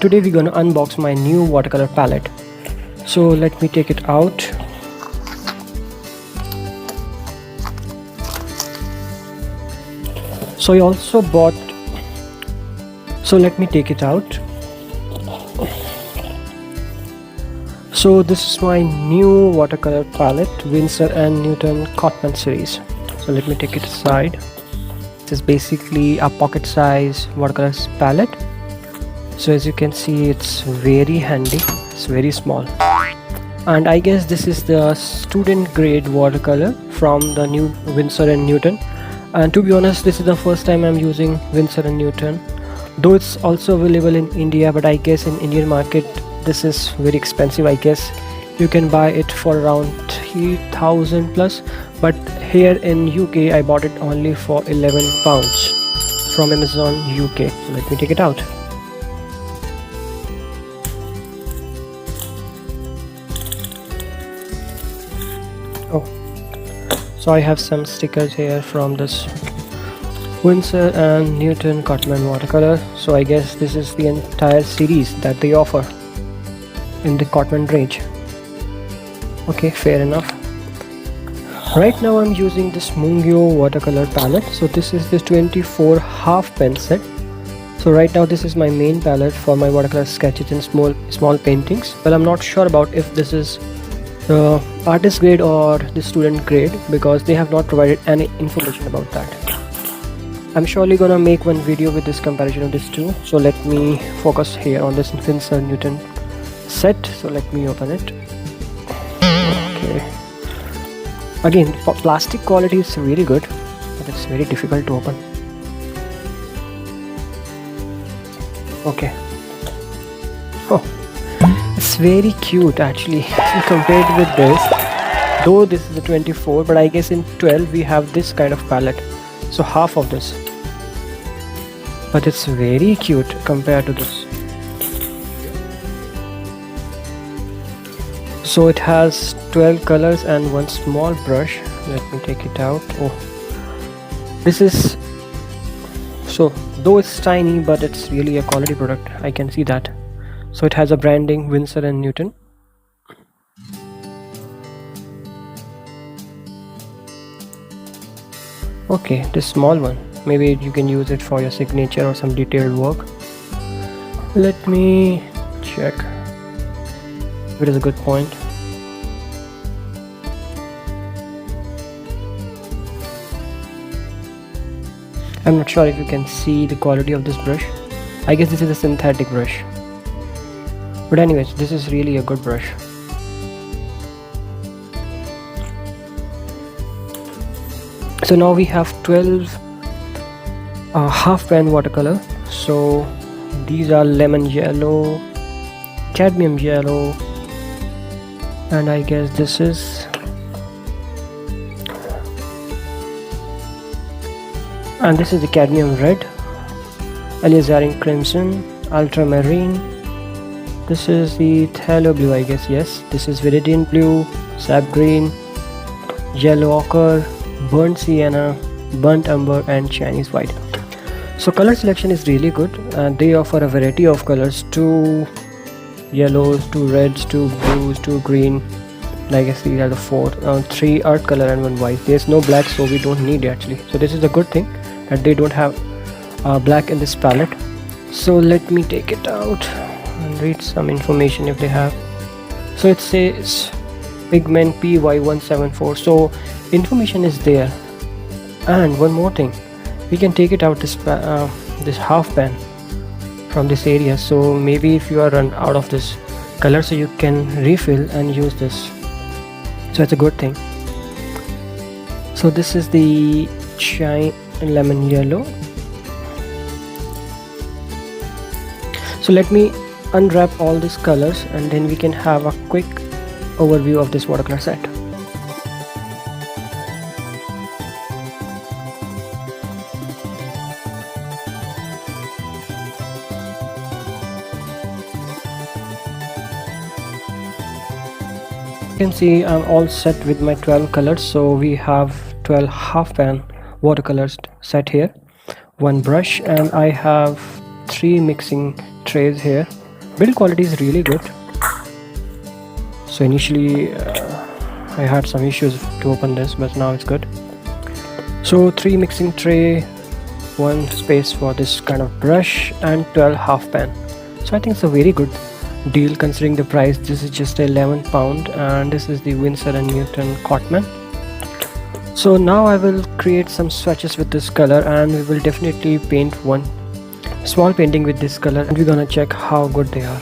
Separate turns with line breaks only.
today we're gonna unbox my new watercolor palette. So let me take it out. So I also bought, so let me take it out. So this is my new watercolor palette, Winsor and Newton Cotman series. So let me take it aside. This is basically a pocket size watercolor palette. So as you can see, it's very handy, it's very small, and I guess this is the student grade watercolor from the new Winsor and Newton. And to be honest, this is the first time I'm using Winsor and Newton, though it's also available in India, but I guess in Indian market this is very expensive. I guess you can buy it for around 3,000 plus, but here in UK I bought it only for £11 from Amazon UK. So let me take it out. So I have some stickers here from this Winsor and Newton Cotman watercolor. So I guess this is the entire series that they offer in the Cotman range. Okay, fair enough. Right now I'm using this Mungyo watercolor palette. So this is the 24 half pen set. So right now this is my main palette for my watercolor sketches and small paintings. Well, I'm not sure about if this is the artist grade or the student grade, because they have not provided any information about that. I'm surely gonna make one video with this comparison of these two. So let me focus here on this Winsor Newton set. So let me open it. Okay, again, plastic quality is really good, but it's very difficult to open. Okay. Oh, it's very cute actually compared with this, though this is a 24, but I guess in 12 we have this kind of palette, so half of this, but it's very cute compared to this. So it has 12 colors and one small brush. Let me take it out. Oh, this is, so though it's tiny, but it's really a quality product, I can see that. So it has a branding Winsor and Newton. Okay, this small one, maybe you can use it for your signature or some detailed work. Let me check if it is a good point. I'm not sure if you can see the quality of this brush. I guess this is a synthetic brush, but anyways, this is really a good brush. So now we have 12 half pen watercolor. So these are lemon yellow, cadmium yellow, and I guess this is, and this is the cadmium red, alizarin crimson, ultramarine. This is the phthalo blue, I guess. Yes, this is viridian blue, sap green, yellow ochre, burnt sienna, burnt umber, and Chinese white. So color selection is really good, and they offer a variety of colors: 2 yellows, 2 reds, 2 blues, 2 green. I guess these are the 4, 3 earth color and 1 white. There's no black, so we don't need it actually. So this is a good thing that they don't have black in this palette. So let me take it out and read some information if they have. So it says pigment PY174, so information is there. And one more thing, we can take it out this half pen from this area. So maybe if you are run out of this color, so you can refill and use this. So it's a good thing. So this is the lemon yellow. So let me unwrap all these colors, and then we can have a quick overview of this watercolor set. You can see I'm all set with my 12 colors. So we have 12 half pan watercolors set here, one brush, and I have 3 mixing trays here. Build quality is really good. So initially I had some issues to open this, but now it's good. So 3 mixing tray, 1 space for this kind of brush, and 12 half pan. So I think it's a very good deal considering the price. This is just £11 and this is the Winsor and Newton cotman. So now I will create some swatches with this color, and we will definitely paint one small painting with this color, and we're gonna check how good they are.